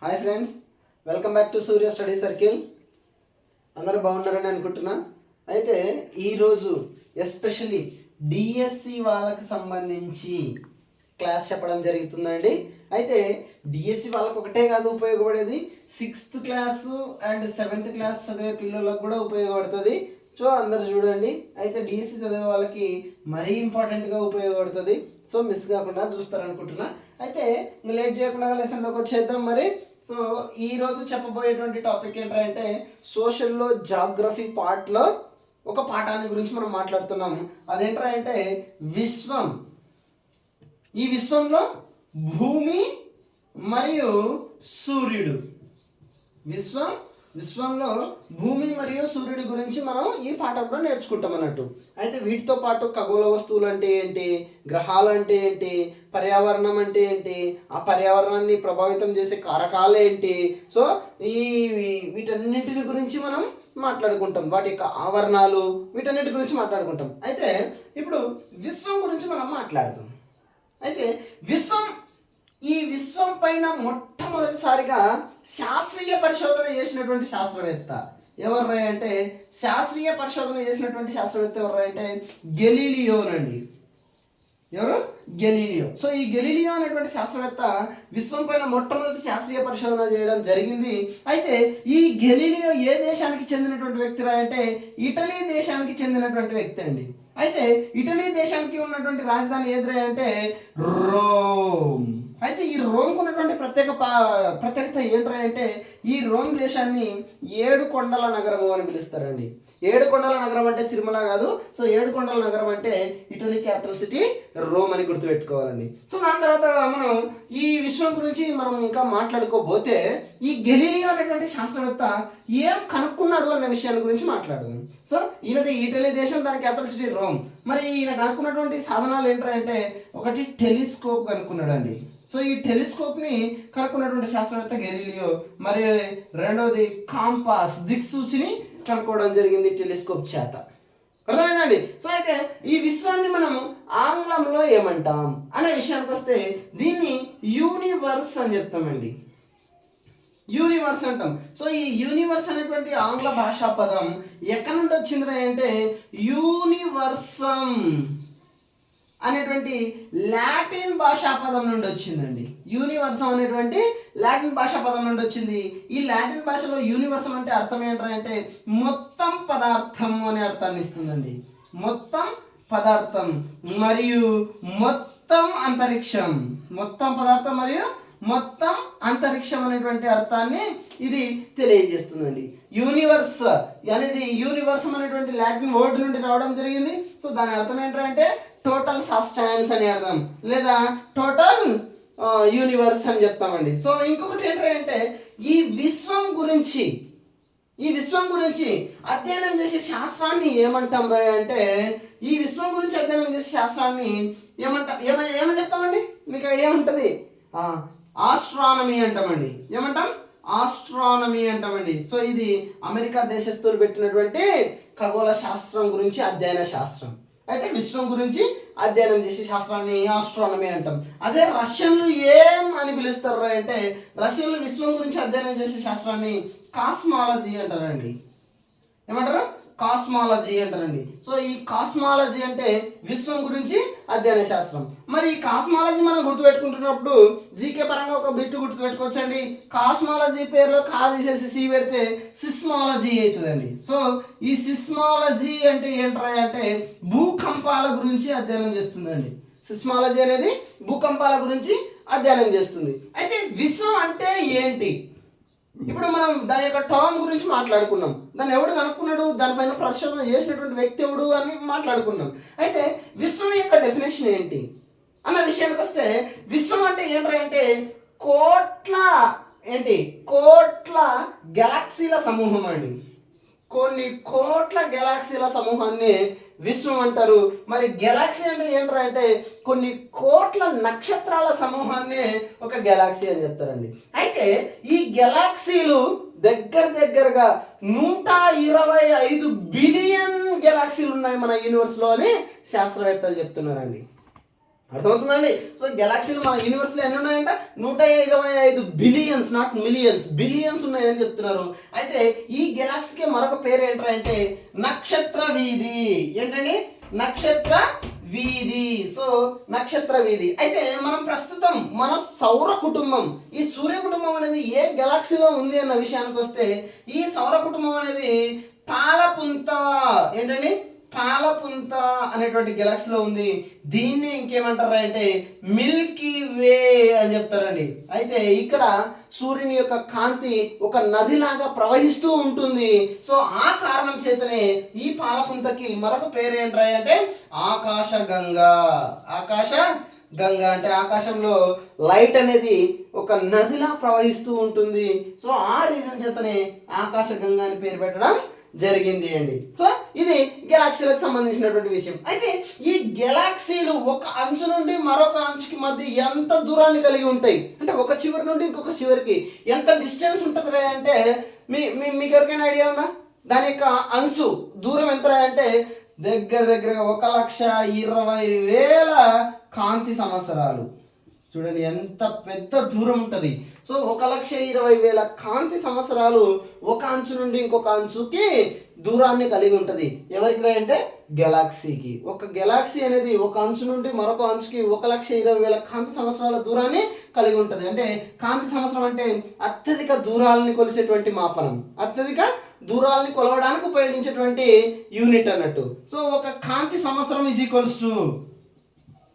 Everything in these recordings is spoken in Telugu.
Hi friends, welcome back to Surya study circle. అందరూ బాగున్నారని అనుకుంటున్నా. అయితే ఈరోజు ఎస్పెషలీ డిఎస్సి వాళ్ళకి సంబంధించి క్లాస్ చెప్పడం జరుగుతుందండి. అయితే డిఎస్సి వాళ్ళకు ఒకటే కాదు ఉపయోగపడేది, 6th class and 7th class చదివే పిల్లలకు కూడా ఉపయోగపడుతుంది. సో అందరు చూడండి. అయితే డిఎస్సి చదివే వాళ్ళకి మరీ ఇంపార్టెంట్గా ఉపయోగపడుతుంది. సో మిస్ కాకుండా చూస్తారనుకుంటున్నా. అయితే ఇంకా లేట్ చేయకుండా లెసన్లోకి వచ్చేద్దాం మరి. సో ఈరోజు చెప్పబోయేటువంటి టాపిక్ ఏంటంటే సోషల్లో జాగ్రఫీ పార్ట్లో ఒక పాఠాన్ని గురించి మనం మాట్లాడుతున్నాము. అదేంటంటే విశ్వం. ఈ విశ్వంలో భూమి మరియు సూర్యుడు. విశ్వంలో భూమి మరియు సూర్యుడి గురించి మనం ఈ పాఠంలో నేర్చుకుంటాం అన్నట్టు. అయితే వీటితో పాటు ఖగోళ వస్తువులు అంటే ఏంటి, గ్రహాలు అంటే ఏంటి, పర్యావరణం అంటే ఏంటి, ఆ పర్యావరణాన్ని ప్రభావితం చేసే కారకాలు ఏంటి, సో వీటన్నింటిని గురించి మనం మాట్లాడుకుంటాం. వాటి యొక్క ఆవరణాలు, వీటన్నిటి గురించి మాట్లాడుకుంటాం. అయితే ఇప్పుడు విశ్వం గురించి మనం మాట్లాడదాం. అయితే ఈ విశ్వం పైన మొట్టమొదటిసారిగా శాస్త్రీయ పరిశోధన చేసినటువంటి శాస్త్రవేత్త ఎవరు అంటే ఎవరు అంటే గెలీలియోనండి. ఎవరు? గెలీలియో. సో ఈ గెలీలియో అనేటువంటి శాస్త్రవేత్త విశ్వం పైన మొట్టమొదటి శాస్త్రీయ పరిశోధన చేయడం జరిగింది. అయితే ఈ గెలీలియో ఏ దేశానికి చెందినటువంటి వ్యక్తి అంటే ఇటలీ దేశానికి చెందినటువంటి వ్యక్తి అండి. అయితే ఇటలీ దేశానికి ఉన్నటువంటి రాజధాని ఏది అంటే రోమ్. అయితే ఈ రోమ్కు ఉన్నటువంటి ప్రత్యేకత ఏంటంటే ఈ రోమ్ దేశాన్ని 7 కొండల నగరము అని పిలుస్తారండి. 7 కొండల నగరం అంటే తిరుమల కాదు. సో 7 కొండల నగరం అంటే ఇటలీ క్యాపిటల్ సిటీ రోమ్ అని గుర్తుపెట్టుకోవాలండి. సో దాని తర్వాత మనం ఈ విశ్వం గురించి మనం ఇంకా మాట్లాడుకోబోతే ఈ గెలీలియో అనేటువంటి శాస్త్రవేత్త ఏం కనుక్కున్నాడు అన్న విషయాల గురించి మాట్లాడదాం. సో ఈయనది ఇటలీ దేశం, దాని క్యాపిటల్ సిటీ రోమ్. మరి ఈయన కనుక్కున్నటువంటి సాధనాలు ఏంటంటే ఒకటి టెలిస్కోప్ కనుక్కున్నాడు అండి. సో ఈ టెలిస్కోప్ని కనుక్కున్నటువంటి శాస్త్రవేత్త గెలీలియో. మరి రెండవది కాంపాస్, దిక్సూచిని కనుక్కోవడం జరిగింది టెలిస్కోప్ చేత. అర్థమైందండి. సో అయితే ఈ విశ్వాన్ని మనం ఆంగ్లంలో ఏమంటాం అనే విషయానికి వస్తే దీన్ని యూనివర్స్ అని చెప్తామండి. యూనివర్స్ అంటాం. సో ఈ యూనివర్స్ అనేటువంటి ఆంగ్ల భాషా పదం ఎక్కడి నుండి వచ్చింది అంటే యూనివర్సం అనేటువంటి లాటిన్ భాషా పదం నుండి వచ్చిందండి. యూనివర్సం అనేటువంటి లాటిన్ భాషా పదం నుండి వచ్చింది. ఈ లాటిన్ భాషలో యూనివర్సం అంటే అర్థం ఏంటంటే మొత్తం పదార్థం అనే అర్థాన్ని ఇస్తుందండి. మొత్తం పదార్థం మరియు మొత్తం అంతరిక్షం. మొత్తం పదార్థం మరియు మొత్తం అంతరిక్షం అనేటువంటి అర్థాన్ని ఇది తెలియజేస్తుందండి. యూనివర్స్ అనేటువంటి లాటిన్ వర్డ్ నుండి రావడం జరిగింది. సో దాని అర్థం ఏంటంటే టోటల్ సబ్స్టాన్స్ అని అర్థం, లేదా టోటల్ యూనివర్స్ అని చెప్తామండి. సో ఇంకొకటి ఏంటంటే ఈ విశ్వం గురించి అధ్యయనం చేసే శాస్త్రాన్ని ఏమంటాం అంటే ఈ విశ్వం గురించి అధ్యయనం చేసే శాస్త్రాన్ని ఏమని చెప్తామండి? మీకు ఐడియా ఉంటుంది. ఆస్ట్రానమీ అంటామండి. ఏమంటాం? ఆస్ట్రానమీ అంటామండి. సో ఇది అమెరికా దేశస్తులు పెట్టినటువంటి ఖగోళ శాస్త్రం గురించి అధ్యయన శాస్త్రం. అయితే విశ్వం గురించి అధ్యయనం చేసే శాస్త్రాన్ని ఆస్ట్రానమీ అంటాం. అదే రష్యన్లు ఏం అని పిలుస్తారు అంటే రష్యన్లు విశ్వం గురించి అధ్యయనం చేసే శాస్త్రాన్ని కాస్మాలజీ అంటారండి. ఏమంటారు? కాస్మాలజీ అంటారండి. సో ఈ కాస్మాలజీ అంటే విశ్వం గురించి అధ్యయన శాస్త్రం. మరి ఈ కాస్మాలజీ మనం గుర్తుపెట్టుకుంటున్నప్పుడు జీకే పరంగా ఒక బిట్టు గుర్తుపెట్టుకోవచ్చండి. కాస్మాలజీ పేరులో తీసేసి సి పెడితే సిస్మాలజీ అవుతుందండి. సో ఈ సిస్మాలజీ అంటే ఏంటంటే భూకంపాల గురించి అధ్యయనం చేస్తుందండి. సిస్మాలజీ అనేది భూకంపాల గురించి అధ్యయనం చేస్తుంది. అయితే విశ్వం అంటే ఏంటి? ఇప్పుడు మనం దాని యొక్క టర్మ్ గురించి మాట్లాడుకున్నాం. దాన్ని ఎవడు కనుక్కున్నాడు, దానిపైన పరిశోధన చేసినటువంటి వ్యక్తి ఎవడు అని మాట్లాడుకున్నాం. అయితే విశ్వం యొక్క డెఫినేషన్ ఏంటి అన్న విషయానికి వస్తే విశ్వం అంటే ఏంటంటే కోట్ల గెలాక్సీల సమూహం అండి. కొన్ని కోట్ల గెలాక్సీల సమూహాన్ని విశ్వం అంటారు. మరి గెలాక్సీ అంటే ఏంటంటే కొన్ని కోట్ల నక్షత్రాల సమూహాన్ని ఒక గెలాక్సీ అని చెప్తారండి. అయితే ఈ గెలాక్సీలు దగ్గరగా 125 బిలియన్ గెలాక్సీలు ఉన్నాయి మన యూనివర్స్లో అని శాస్త్రవేత్తలు చెప్తున్నారండి. అర్థమవుతుందండి. సో గెలాక్సీలు మన యూనివర్స్లో ఎన్ని ఉన్నాయంట? 125 బిలియన్స్, నాట్ మిలియన్స్, బిలియన్స్ ఉన్నాయని చెప్తున్నారు. అయితే ఈ గెలాక్సీకి మరొక పేరు ఏంటంటే నక్షత్ర వీధి. ఏంటండి? నక్షత్ర వీధి. సో నక్షత్ర వీధి. అయితే మనం ప్రస్తుతం మన సౌర కుటుంబం, ఈ సూర్య కుటుంబం అనేది ఏ గెలాక్సీలో ఉంది అన్న విషయానికి వస్తే, ఈ సౌర కుటుంబం అనేది పాలపుంత, ఏంటండి? పాలపుంత అనేటువంటి గెలాక్సీలో ఉంది. దీన్ని ఇంకేమంటారు అంటే మిల్కీ వే అని చెప్తారండి. అయితే ఇక్కడ సూర్యుని యొక్క కాంతి ఒక నదిలాగా ప్రవహిస్తూ ఉంటుంది. సో ఆ కారణం చేతనే ఈ పాలపుంతకి మరొక పేరు ఏంట్రా అంటే ఆకాశ గంగా. ఆకాశ గంగా అంటే ఆకాశంలో లైట్ అనేది ఒక నదిలా ప్రవహిస్తూ ఉంటుంది. సో ఆ రీజన్ చేతనే ఆకాశ గంగా అని పేరు పెట్టడం జరిగింది అండి. సో ఇది గెలాక్సీలకు సంబంధించినటువంటి విషయం. అయితే ఈ గెలాక్సీలు ఒక అంచు నుండి మరొక అంచుకి మధ్య ఎంత దూరాన్ని కలిగి ఉంటాయి అంటే, ఒక చివరి నుండి ఇంకొక చివరికి ఎంత డిస్టెన్స్ ఉంటుంది అంటే మీకు ఎవరికైనా ఐడియా ఉందా? దాని యొక్క అంచు దూరం ఎంత అంటే దగ్గరగా 1,20,000 కాంతి సంవత్సరాలు. చూడండి ఎంత పెద్ద దూరం ఉంటుంది. సో 1,20,000 కాంతి సంవత్సరాలు ఒక అంచు నుండి ఇంకొక అంచుకి దూరాన్ని కలిగి ఉంటుంది. ఎవరికి అంటే గెలాక్సీకి. ఒక గెలాక్సీ అనేది ఒక అంచు నుండి మరొక అంచుకి 1,20,000 కాంతి సంవత్సరాల దూరాన్ని కలిగి ఉంటుంది. అంటే కాంతి సంవత్సరం అంటే అత్యధిక దూరాలని కొలిసేటువంటి మాపనం, అత్యధిక దూరాలని కొలవడానికి ఉపయోగించేటువంటి యూనిట్ అన్నట్టు. సో ఒక కాంతి సంవత్సరం ఈజ్ ఈక్వల్స్ టు,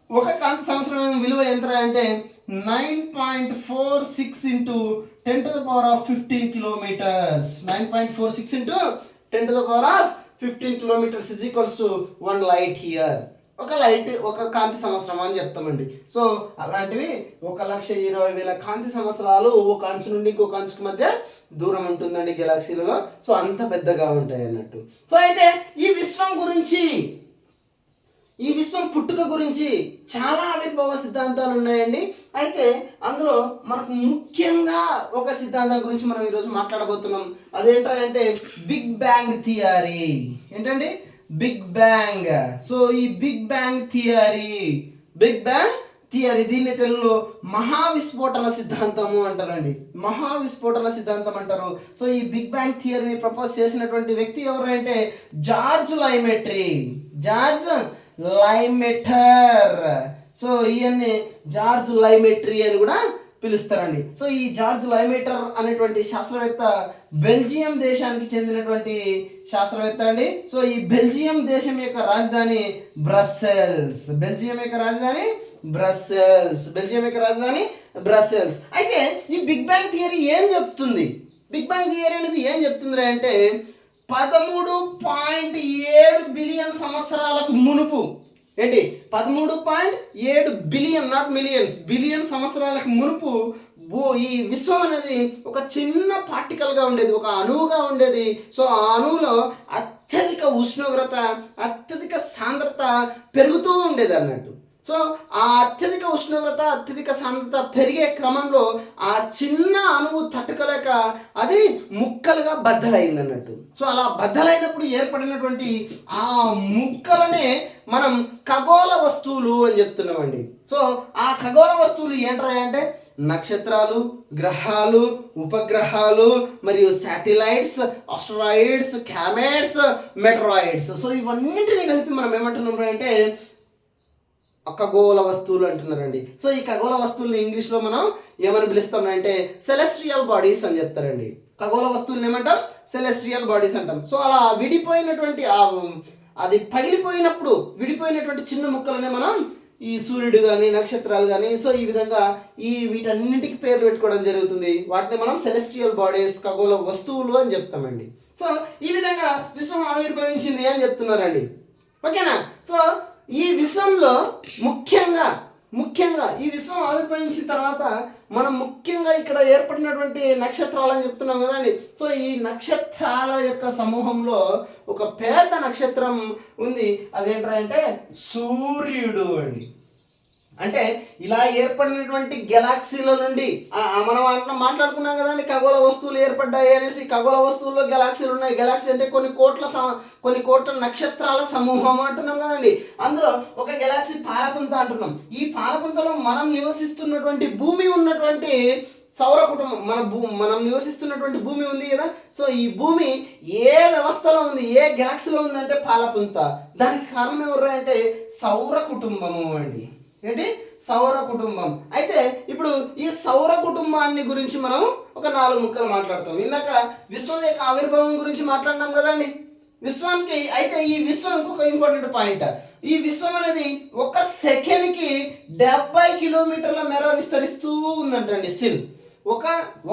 ఒక కాంతి సంవత్సరం విలువ ఎంత అంటే 9.46 into 10 to the power of 15 kilometers. 9.46 into 10 to the power of 15 kilometers is equals to 1 light year. ఒక లైట్, ఒక కాంతి సంవత్సరం అని చెప్తామండి. సో అలాంటివి 1,20,000 కాంతి సంవత్సరాలు ఒక అంచు నుండి ఇంకొక అంచుకి మధ్య దూరం ఉంటుందండి గెలాక్సీలలో. సో అంత పెద్దగా ఉంటాయి అన్నట్టు. సో అయితే ఈ విశ్వం గురించి, ఈ విశ్వం పుట్టుక గురించి చాలా ఆవిర్భావ సిద్ధాంతాలు ఉన్నాయండి. అయితే అందులో మనకు ముఖ్యంగా ఒక సిద్ధాంతం గురించి మనం ఈరోజు మాట్లాడబోతున్నాం. అదేంటంటే బిగ్ బ్యాంగ్ థియరీ. ఏంటండి? Big bang. సో ఈ big bang theory, big bang theory, దీన్ని తెలుగులో మహావిస్ఫోటన సిద్ధాంతము అంటారండి. మహావిస్ఫోటన సిద్ధాంతం అంటారు. సో ఈ బిగ్ బ్యాంగ్ థియరీని ప్రపోజ్ చేసినటువంటి వ్యక్తి ఎవరు అంటే జార్జ్ లైమెట్రీ. జార్జ్ లైమెటర్. సో ఈయన్ని జార్జ్ లైమెట్రీ అని కూడా పిలుస్తారండి. సో ఈ జార్జ్ లైమెటర్ అనేటువంటి శాస్త్రవేత్త బెల్జియం దేశానికి చెందినటువంటి శాస్త్రవేత్త అండి. సో ఈ బెల్జియం దేశం యొక్క రాజధాని బ్రస్సెల్స్. బెల్జియం యొక్క రాజధాని బ్రస్సెల్స్. బెల్జియం యొక్క రాజధాని బ్రస్సెల్స్. అయితే ఈ బిగ్ బ్యాంగ్ థియరీ ఏం చెప్తుంది? బిగ్ బ్యాంగ్ థియరీ అనేది ఏం చెప్తుంది అంటే 13.7 బిలియన్ సంవత్సరాలకు మునుపు, ఏంటి 13.7 బిలియన్, నాట్ మిలియన్స్, బిలియన్ సంవత్సరాలకు మునుపు ఈ విశ్వం అనేది ఒక చిన్న పార్టికల్గా ఉండేది, ఒక అణువుగా ఉండేది. సో ఆ అణువులో అత్యధిక ఉష్ణోగ్రత, అత్యధిక సాంద్రత పెరుగుతూ ఉండేది అన్నట్టు. సో ఆ అత్యధిక ఉష్ణోగ్రత, అత్యధిక సాంద్రత పెరిగే క్రమంలో ఆ చిన్న అణువు తట్టుకోలేక అది ముక్కలుగా బద్దలైంది అన్నట్టు. సో అలా బద్దలైనప్పుడు ఏర్పడినటువంటి ఆ ముక్కలనే మనం ఖగోళ వస్తువులు అని చెప్తున్నామండి. సో ఆ ఖగోళ వస్తువులు ఏంట్రా అంటే నక్షత్రాలు, గ్రహాలు, ఉపగ్రహాలు, మరియు శాటిలైట్స్, ఆస్ట్రాయిడ్స్, కామెట్స్, మెటరాయిడ్స్. సో ఇవన్నింటినీ కలిపి మనం ఏమంటున్నాం అంటే ఖగోళ వస్తువులు అంటున్నారండి. సో ఈ ఖగోళ వస్తువుల్ని ఇంగ్లీష్లో మనం ఏమని పిలుస్తామంటే సెలెస్ట్రియల్ బాడీస్ అని చెప్తారండి. ఖగోళ వస్తువులను ఏమంటాం? సెలెస్ట్రియల్ బాడీస్ అంటాం. సో అలా విడిపోయినటువంటి అది పగిలిపోయినప్పుడు విడిపోయినటువంటి చిన్న ముక్కలనే మనం ఈ సూర్యుడు కానీ, నక్షత్రాలు కానీ, సో ఈ విధంగా వీటన్నింటికి పేర్లు పెట్టుకోవడం జరుగుతుంది. వాటిని మనం సెలెస్ట్రియల్ బాడీస్, ఖగోళ వస్తువులు అని చెప్తామండి. సో ఈ విధంగా విశ్వం ఆవిర్భవించింది అని చెప్తున్నారండి. ఓకేనా? సో ఈ విశ్వంలో ముఖ్యంగా ఈ విశ్వం ఆవిర్భవించిన తర్వాత మనం ముఖ్యంగా ఇక్కడ ఏర్పడినటువంటి నక్షత్రాలు అని చెప్తున్నాం కదండి. సో ఈ నక్షత్రాల యొక్క సమూహంలో ఒక పెద్ద నక్షత్రం ఉంది. అదేంటంటే సూర్యుడు అండి. అంటే ఇలా ఏర్పడినటువంటి గెలాక్సీల నుండి మనం మాట్లాడుకున్నాం కదండి, ఖగోళ వస్తువులు ఏర్పడ్డాయి అనేసి. ఖగోళ వస్తువుల్లో గెలాక్సీలు ఉన్నాయి. గెలాక్సీ అంటే కొన్ని కోట్ల నక్షత్రాల సమూహం అంటున్నాం కదండి. అందులో ఒక గెలాక్సీ పాలపుంత అంటున్నాం. ఈ పాలపుంతలో మనం నివసిస్తున్నటువంటి భూమి ఉన్నటువంటి సౌర కుటుంబం, మనం నివసిస్తున్నటువంటి భూమి ఉంది కదా. సో ఈ భూమి ఏ వ్యవస్థలో ఉంది, ఏ గెలాక్సీలో ఉందంటే పాలపుంత. దానికి కారణం ఎవరు అంటే సౌర కుటుంబము అండి. ఏంటి? సౌర కుటుంబం. అయితే ఇప్పుడు ఈ సౌర కుటుంబాన్ని గురించి మనం ఒక 4 ముక్కలు మాట్లాడతాం. ఇందాక విశ్వం యొక్క ఆవిర్భావం గురించి మాట్లాడినాం కదండి. విశ్వానికి అయితే ఈ విశ్వం ఇంకొక ఇంపార్టెంట్ పాయింట్. ఈ విశ్వం అనేది ఒక సెకండ్కి 70 కిలోమీటర్ల మేర విస్తరిస్తూ ఉందంటండి. స్టిల్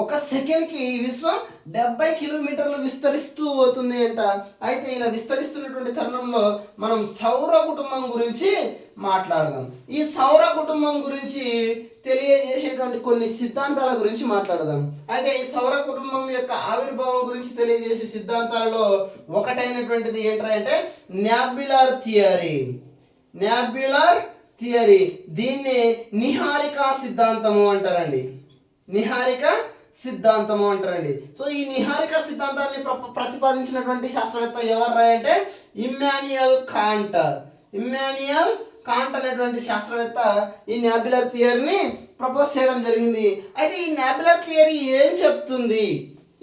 ఒక సెకండ్కి ఈ విశ్వం 70 కిలోమీటర్లు విస్తరిస్తూ పోతుంది అంట. అయితే ఇలా విస్తరిస్తున్నటువంటి తరుణంలో మనం సౌర కుటుంబం గురించి మాట్లాడదాం. ఈ సౌర కుటుంబం గురించి తెలియజేసేటువంటి కొన్ని సిద్ధాంతాల గురించి మాట్లాడదాం. అయితే ఈ సౌర కుటుంబం యొక్క ఆవిర్భావం గురించి తెలియజేసే సిద్ధాంతాలలో ఒకటైనటువంటిది ఏంటంటే న్యాబ్యులర్ థియరీ. దీన్ని నిహారిక సిద్ధాంతము అంటారండి. సో ఈ నిహారిక సిద్ధాంతాన్ని ప్రతిపాదించినటువంటి శాస్త్రవేత్త ఎవరు అంటే ఇమ్మాన్యుయల్ కాంట్ అనేటువంటి శాస్త్రవేత్త ఈ న్యాబ్యులర్ థియరీని ప్రపోజ్ చేయడం జరిగింది. అయితే ఈ న్యాబ్యులర్ థియరీ ఏం చెప్తుంది,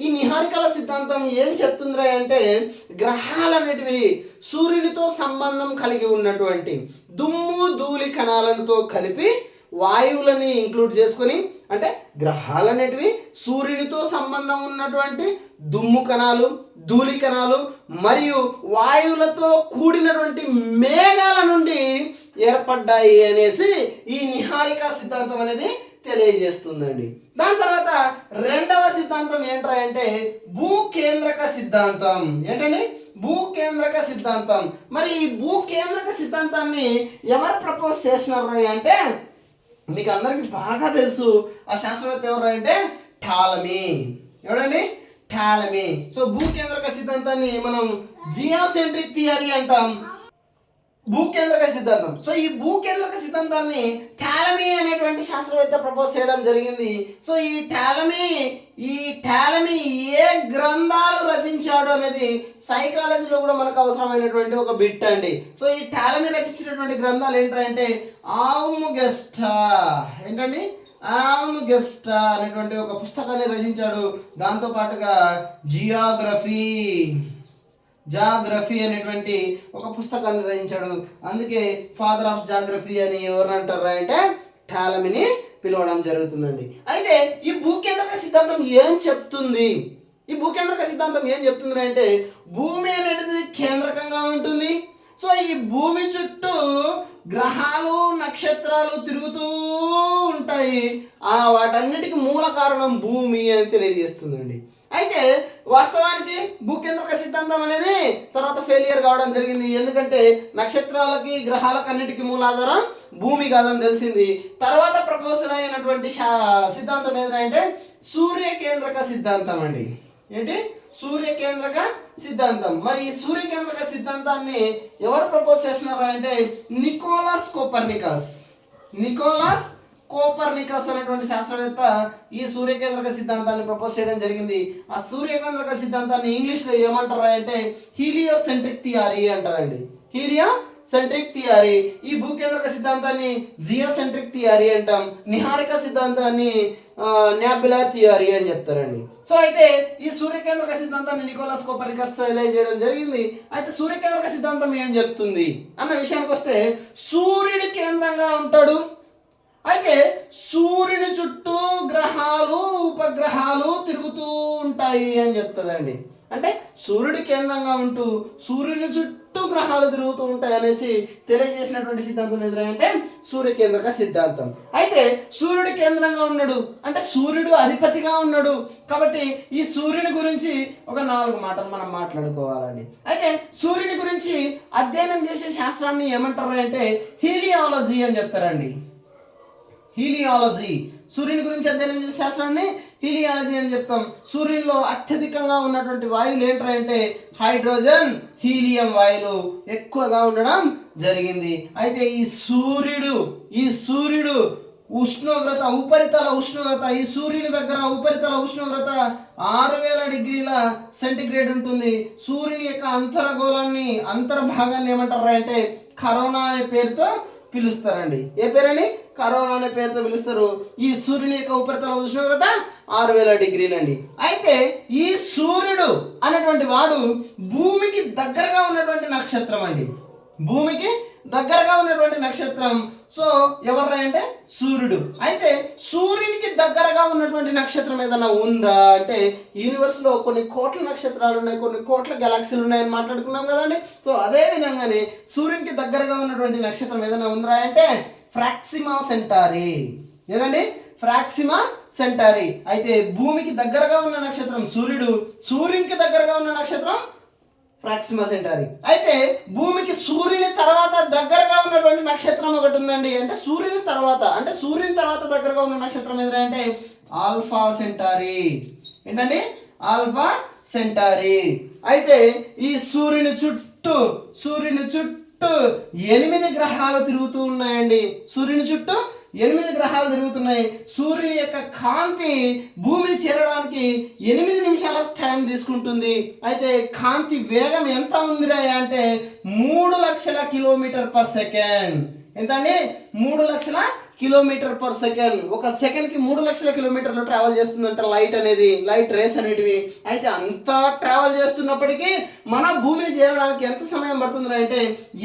ఈ నిహారికల సిద్ధాంతం ఏం చెప్తుందిరా అంటే గ్రహాలు అనేటివి సూర్యునితో సంబంధం కలిగి ఉన్నటువంటి దుమ్ము ధూళి కణాలతో కలిపి వాయువులని ఇంక్లూడ్ చేసుకొని, అంటే గ్రహాలు అనేటివి సూర్యునితో సంబంధం ఉన్నటువంటి దుమ్ము కణాలు, ధూళి కణాలు మరియు వాయువులతో కూడినటువంటి మేఘాల నుండి ఏర్పడ్డాయి అనేసి ఈ నిహారిక సిద్ధాంతం అనేది తెలియజేస్తుందండి. దాని తర్వాత రెండవ సిద్ధాంతం ఏంటంటే భూకేంద్రక సిద్ధాంతం. ఏంటండి? భూకేంద్రక సిద్ధాంతం. మరి ఈ భూకేంద్రక సిద్ధాంతాన్ని ఎవరు ప్రపోజ్ చేసినారు అంటే మీకు అందరికి బాగా తెలుసు. ఆ శాస్త్రవేత్త ఎవరు అంటే టాలమీ. ఎవడండి? టాలమీ. సో భూకేంద్రక సిద్ధాంతాన్ని మనం జియోసెంట్రిక్ థియరీ అంటాం. భూకేంద్రక సిద్ధాంతం. సో ఈ భూకేంద్రక సిద్ధాంతాన్ని టాలమీ అనేటువంటి శాస్త్రవేత్త ప్రపోజ్ చేయడం జరిగింది. సో ఈ టాలమీ ఏ గ్రంథాలు రచించాడు అనేది సైకాలజీలో కూడా మనకు అవసరమైనటువంటి ఒక బిట్ అండి. సో ఈ టాలమీ రచించినటువంటి గ్రంథాలు ఏంటంటే ఆల్మగెస్టా. ఏంటండి? ఆల్మగెస్టా అనేటువంటి ఒక పుస్తకాన్ని రచించాడు. దాంతో పాటుగా జాగ్రఫీ అనేటువంటి ఒక పుస్తకాన్ని రచించాడు. అందుకే ఫాదర్ ఆఫ్ జాగ్రఫీ అని ఎవరు అంటారా అంటే టాలమీని పిలవడం జరుగుతుందండి. అయితే ఈ భూకేంద్రక సిద్ధాంతం ఏం చెప్తుంది అంటే భూమి అనేది కేంద్రకంగా ఉంటుంది. సో ఈ భూమి చుట్టూ గ్రహాలు నక్షత్రాలు తిరుగుతూ ఉంటాయి. వాటన్నిటికీ మూల కారణం భూమి అని తెలియజేస్తుందండి. అయితే వాస్తవానికి భూకేంద్రక సిద్ధాంతం అనేది తర్వాత ఫెయిలియర్ కావడం జరిగింది. ఎందుకంటే నక్షత్రాలకి గ్రహాలకు అన్నిటికీ మూలాధారం భూమి కాదని తెలిసింది. తర్వాత ప్రపోజల్ అయినటువంటి సిద్ధాంతం ఏంటంటే సూర్యకేంద్రక సిద్ధాంతం అండి. ఏంటి? సూర్యకేంద్రక సిద్ధాంతం. మరి ఈ సూర్యకేంద్రక సిద్ధాంతాన్ని ఎవరు ప్రపోజ్ చేస్తున్నారా అంటే నికోలస్ కోపర్నికస్ అనేటువంటి శాస్త్రవేత్త ఈ సూర్యకేంద్రక సిద్ధాంతాన్ని ప్రపోజ్ చేయడం జరిగింది. ఆ సూర్యకేంద్రక సిద్ధాంతాన్ని ఇంగ్లీష్లో ఏమంటారా అంటే హీలియోసెంట్రిక్ థియరీ అంటారండి. Heliocentric theory. ఈ భూకేంద్రక సిద్ధాంతాన్ని జియోసెంట్రిక్ థియరీ అంటాం. నిహారిక సిద్ధాంతాన్ని న్యాబ్యులర్ థియరీ అని చెప్తారండి. సో అయితే ఈ సూర్యకేంద్రక సిద్ధాంతాన్ని నికోలస్ కోపర్నికస్ తెలియజేయడం జరిగింది. అయితే సూర్యకేంద్రక సిద్ధాంతం ఏం చెప్తుంది అన్న విషయానికి వస్తే సూర్యుడి కేంద్రంగా ఉంటాడు. అయితే సూర్యుని చుట్టూ గ్రహాలు ఉపగ్రహాలు తిరుగుతూ ఉంటాయి అని చెప్తుందండి. అంటే సూర్యుడి కేంద్రంగా ఉంటూ సూర్యుని చుట్టూ గ్రహాలు తిరుగుతూ ఉంటాయి అనేసి తెలియజేసినటువంటి సిద్ధాంతం ఎదురంటే సూర్యకేంద్రక సిద్ధాంతం. అయితే సూర్యుడి కేంద్రంగా ఉన్నాడు అంటే సూర్యుడు అధిపతిగా ఉన్నాడు. కాబట్టి ఈ సూర్యుని గురించి ఒక 4 మాటలు మనం మాట్లాడుకోవాలండి. అయితే సూర్యుని గురించి అధ్యయనం చేసే శాస్త్రాన్ని ఏమంటారు అంటే హీలియాలజీ అని చెప్తారండి. హీలియాలజీ. సూర్యుని గురించి అధ్యయనం చేసే శాస్త్రాన్ని హీలియాలజీ అని చెప్తాం. సూర్యునిలో అత్యధికంగా ఉన్నటువంటి వాయువులు ఏంట్రా అంటే హైడ్రోజన్, హీలియం వాయువులు ఎక్కువగా ఉండడం జరిగింది. అయితే ఈ సూర్యుడు ఉష్ణోగ్రత, ఉపరితల ఉష్ణోగ్రత, ఈ సూర్యుని దగ్గర ఉపరితల ఉష్ణోగ్రత 6000 డిగ్రీల సెంటిగ్రేడ్ ఉంటుంది. సూర్యుని యొక్క అంతర్గోళాన్ని, అంతర్భాగాన్ని ఏమంటారు అంటే కరోనా అనే పేరుతో పిలుస్తారండి. ఏ పేరని? కరోనా అనే పేరుతో పిలుస్తారు. ఈ సూర్యుని యొక్క ఉపరితల ఉష్ణోగ్రత 6000 డిగ్రీలండి. అయితే ఈ సూర్యుడు అనేటువంటి వాడు భూమికి దగ్గరగా ఉన్నటువంటి నక్షత్రం అండి. భూమికి దగ్గరగా ఉన్నటువంటి నక్షత్రం. సో ఎవర్రా అంటే సూర్యుడు. అయితే సూర్యునికి దగ్గరగా ఉన్నటువంటి నక్షత్రం ఏదైనా ఉందా అంటే యూనివర్స్లో కొన్ని కోట్ల నక్షత్రాలు ఉన్నాయి, కొన్ని కోట్ల గెలాక్సీలు ఉన్నాయని మాట్లాడుకున్నాం కదండి. సో అదే విధంగానే సూర్యునికి దగ్గరగా ఉన్నటువంటి నక్షత్రం ఏదైనా ఉందా అంటే ప్రాక్సిమా సెంటారీ. ఏదండి? Proxima Centauri. అయితే భూమికి దగ్గరగా ఉన్న నక్షత్రం సూర్యుడు, సూర్యునికి దగ్గరగా ఉన్న నక్షత్రం ప్రాక్సిమా సెంటారీ. అయితే భూమికి సూర్యుని తర్వాత దగ్గరగా ఉన్నటువంటి నక్షత్రం ఒకటి ఉందండి. అంటే సూర్యుని తర్వాత దగ్గరగా ఉన్న నక్షత్రం ఏదంటే ఆల్ఫా సెంటారీ. ఏంటండి? Alpha Centauri. అయితే ఈ సూర్యుని చుట్టూ 8 గ్రహాలు తిరుగుతూ ఉన్నాయండి. సూర్యుని చుట్టూ 8 గ్రహాలు తిరుగుతున్నాయి. సూర్యుని యొక్క కాంతి భూమిని చేరడానికి 8 నిమిషాల టైం తీసుకుంటుంది. అయితే కాంతి వేగం ఎంత ఉందిరా అంటే 3 లక్షల కిలోమీటర్ పర్ సెకండ్. ఎంతండి? 3 లక్షల కిలోమీటర్ పర్ సెకండ్. ఒక సెకండ్కి 3 లక్షల కిలోమీటర్లు ట్రావెల్ చేస్తుందంట లైట్ రేస్ అనేటివి. అయితే అంతా ట్రావెల్ చేస్తున్నప్పటికీ మన భూమిని చేరడానికి ఎంత సమయం పడుతుంది అంటే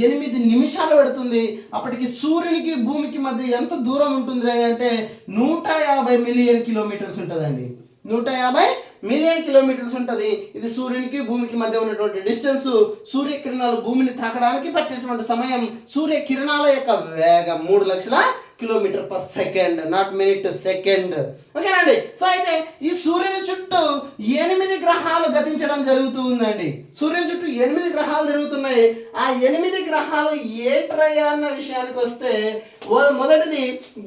8 నిమిషాలు పడుతుంది. అప్పటికి సూర్యునికి భూమికి మధ్య ఎంత దూరం ఉంటుంది అంటే 150 మిలియన్ కిలోమీటర్స్ ఉంటుందండి. 150 మిలియన్ కిలోమీటర్స్ ఉంటుంది. ఇది సూర్యునికి భూమికి మధ్య ఉన్నటువంటి డిస్టెన్స్. సూర్యకిరణాలు భూమిని తాకడానికి పట్టేటువంటి సమయం, సూర్యకిరణాల యొక్క వేగం 3 లక్షల kilometre per second, not minute, second. ఓకేనండి. సో అయితే ఈ సూర్యుని చుట్టూ 8 గ్రహాలు గతించడం జరుగుతూ ఉందండి. సూర్యుని చుట్టూ 8 గ్రహాలు జరుగుతున్నాయి. ఆ 8 గ్రహాలు ఏంట్రయ్యా అన్న విషయానికి వస్తే మొదటిది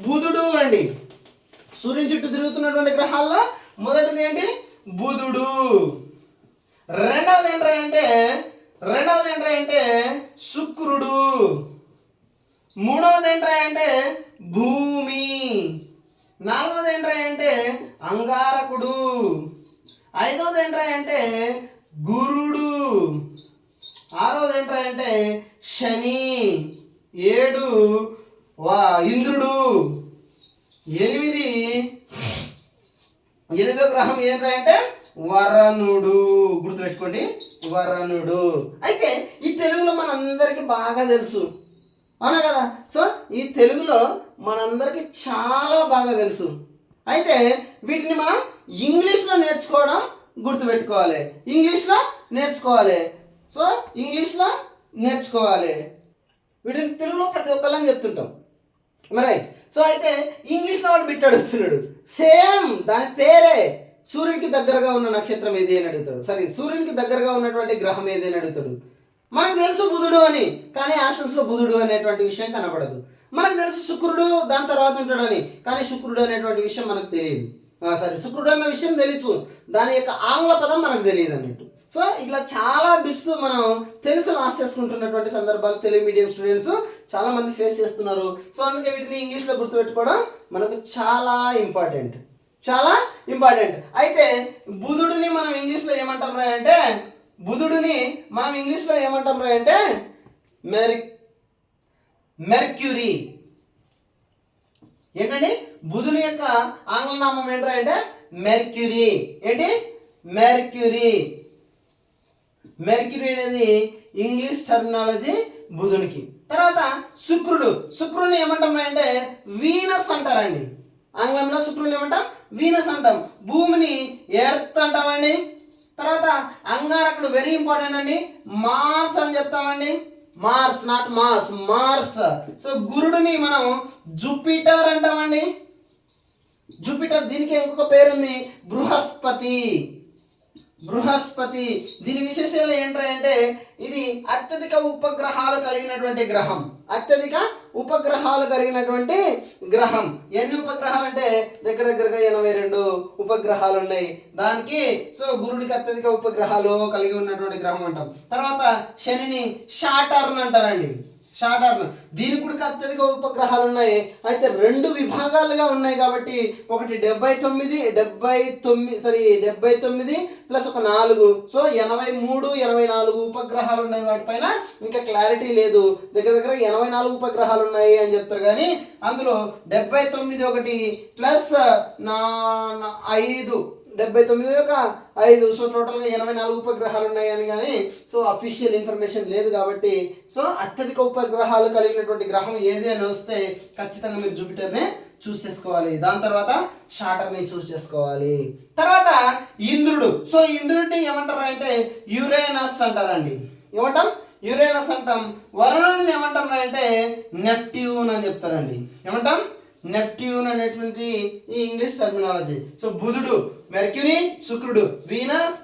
బుధుడు అండి. సూర్యుని చుట్టూ తిరుగుతున్నటువంటి గ్రహాల్లో మొదటిది ఏంటి? బుధుడు. రెండవది ఏంట్రా అంటే శుక్రుడు. మూడవది ఏంట్రా అంటే భూమి. నాలుగవది ఏంట్రా అంటే అంగారకుడు. ఐదవది ఏంట్రా అంటే గురుడు. ఆరవది ఏంట్రా అంటే శని. 7 ఇంద్రుడు. 8వ గ్రహం ఏంట్రా అంటే వరుణుడు. గుర్తుపెట్టుకోండి, వరుణుడు. అయితే ఈ తెలుగులో మనందరికీ బాగా తెలుసు, అవునా కదా? సో ఈ తెలుగులో మనందరికీ చాలా బాగా తెలుసు. అయితే వీటిని మనం ఇంగ్లీష్లో నేర్చుకోవడం గుర్తుపెట్టుకోవాలి. ఇంగ్లీష్లో నేర్చుకోవాలి. వీటిని తెలుగులో ప్రతి ఒక్కళ్ళని చెప్తుంటాం మరి. సో అయితే ఇంగ్లీష్లో వాడు బిట్ అడుగుతున్నాడు. సేమ్ దాని పేరే. సూర్యునికి దగ్గరగా ఉన్న నక్షత్రం ఏది అని అడుగుతాడు. సూర్యునికి దగ్గరగా ఉన్నటువంటి గ్రహం ఏది అని అడుగుతాడు. మనకు తెలుసు బుధుడు అని, కానీ ఆప్షన్స్లో బుధుడు అనేటువంటి విషయం కనబడదు. మనకు తెలుసు శుక్రుడు దాని తర్వాత ఉంటాడని, కానీ శుక్రుడు అనేటువంటి విషయం మనకు తెలియదు. శుక్రుడు అన్న విషయం తెలుసు, దాని యొక్క ఆంగ్ల పదం మనకు తెలియదు అన్నట్టు. సో ఇట్లా చాలా బిట్స్ మనం తెలుసు లాస్ చేసుకుంటున్నటువంటి సందర్భాలు తెలుగు మీడియం స్టూడెంట్స్ చాలా మంది ఫేస్ చేస్తున్నారు. సో అందుకే వీటిని ఇంగ్లీష్లో గుర్తుపెట్టుకోవడం మనకు చాలా ఇంపార్టెంట్. అయితే బుధుడిని మనం ఇంగ్లీష్లో ఏమంటాం రా అంటే మెర్క్యూరీ. ఏంటండి? బుధుని యొక్క ఆంగ్ల నామం ఏంట్రా అంటే మెర్క్యూరీ. ఏంటి? మెర్క్యూరీ అనేది ఇంగ్లీష్ టర్మినాలజీ బుధునికి. తర్వాత శుక్రుడిని ఏమంటాం అంటే వీనస్ అంటారండి. ఆంగ్లంలో శుక్రుడిని ఏమంటాం? వీనస్ అంటాం. భూమిని ఎర్త్ అంటామండి. తర్వాత అంగారకుడు వెరీ ఇంపార్టెంట్ అండి, మార్స్ అని చెప్తామండి. Mars, not Mars. సో గురుడిని మనం జూపిటర్ అంటామండి. జూపిటర్, దీనికి ఇంకొక పేరుంది బృహస్పతి. దీని విశేషాలు ఏంటంటే ఇది అత్యధిక ఉపగ్రహాలు కలిగినటువంటి గ్రహం. అత్యధిక ఉపగ్రహాలు కలిగినటువంటి గ్రహం. ఎన్ని ఉపగ్రహాలు అంటే దగ్గర దగ్గరగా 82 ఉపగ్రహాలు ఉన్నాయి దానికి. సో గురుడికి అత్యధిక ఉపగ్రహాలు కలిగి ఉన్నటువంటి గ్రహం అంటాం. తర్వాత శనిని షాటర్న్ అంటారండి. షాటర్న్ దీనికి కూడా అత్యధిక ఉపగ్రహాలు ఉన్నాయి. అయితే 2 విభాగాలుగా ఉన్నాయి కాబట్టి ఒకటి 79 ప్లస్ ఒక 4, సో 83 84 ఉపగ్రహాలు ఉన్నాయి వాటిపైన. ఇంకా క్లారిటీ లేదు, దగ్గర దగ్గర 84 ఉపగ్రహాలు ఉన్నాయి అని చెప్తారు. కానీ అందులో 79 ఒకటి ప్లస్ 5, 79 ఒక 5, సో టోటల్గా 84 ఉపగ్రహాలు ఉన్నాయని. కానీ సో అఫీషియల్ ఇన్ఫర్మేషన్ లేదు కాబట్టి సో అత్యధిక ఉపగ్రహాలు కలిగినటువంటి గ్రహం ఏది అని వస్తే ఖచ్చితంగా మీరు జూపిటర్నే చూస్ చేసుకోవాలి. దాని తర్వాత షాటర్ని చూస్ చేసుకోవాలి. తర్వాత ఇంద్రుడు. సో ఇంద్రుడిని ఏమంటారు అంటే యురేనస్ అంటారండి. ఏమంటాం? యురేనస్ అంటాం. వరుణుడిని ఏమంటాం అంటే నెప్ట్యూన్ అని చెప్తారండి. ఏమంటాం? నెప్ట్యూన్ అనేటువంటి ఈ ఇంగ్లీష్ టర్మినాలజీ. సో బుధుడు మెర్క్యూరీ, శుక్రుడు వీనస్,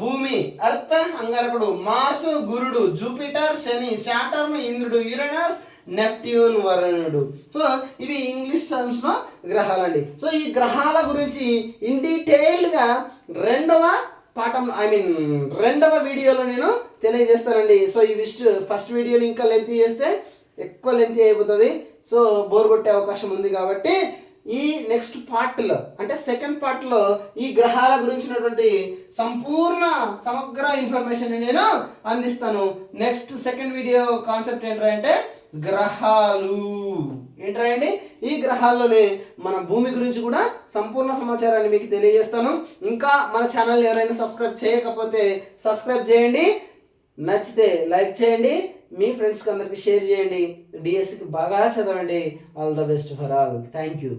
భూమి అర్త్ అంగారకుడు, మార్స్ గురుడు, జూపిటర్ శని, శాటర్న్ ఇంద్రుడు, యురేనస్ నెప్ట్యూన్ వరుణుడు. సో ఇవి ఇంగ్లీష్ టర్మ్స్లో గ్రహాలండి. సో ఈ గ్రహాల గురించి ఇన్ డీటెయిల్డ్గా రెండవ వీడియోలో నేను తెలియజేస్తానండి. సో ఈ ఫస్ట్ వీడియోని ఇంకా లెంత్ చేస్తే ఎక్కువ లెంత్ అయిపోతుంది, సో బోర్ కొట్టే అవకాశం ఉంది. కాబట్టి ఈ నెక్స్ట్ పార్ట్లో అంటే సెకండ్ పార్ట్లో ఈ గ్రహాల గురించినటువంటి సమగ్ర ఇన్ఫర్మేషన్ నేను అందిస్తాను. నెక్స్ట్ సెకండ్ వీడియో కాన్సెప్ట్ ఏంటంటే గ్రహాలు ఏంటండి. ఈ గ్రహాల్లోనే మన భూమి గురించి కూడా సంపూర్ణ సమాచారాన్ని మీకు తెలియజేస్తాను. ఇంకా మన ఛానల్ ఎవరైనా సబ్స్క్రైబ్ చేయకపోతే సబ్స్క్రైబ్ చేయండి, నచ్చితే లైక్ చేయండి, మీ ఫ్రెండ్స్కి అందరికి షేర్ చేయండి. డిఎస్సికి బాగా చదవండి. All the best for all. Thank you.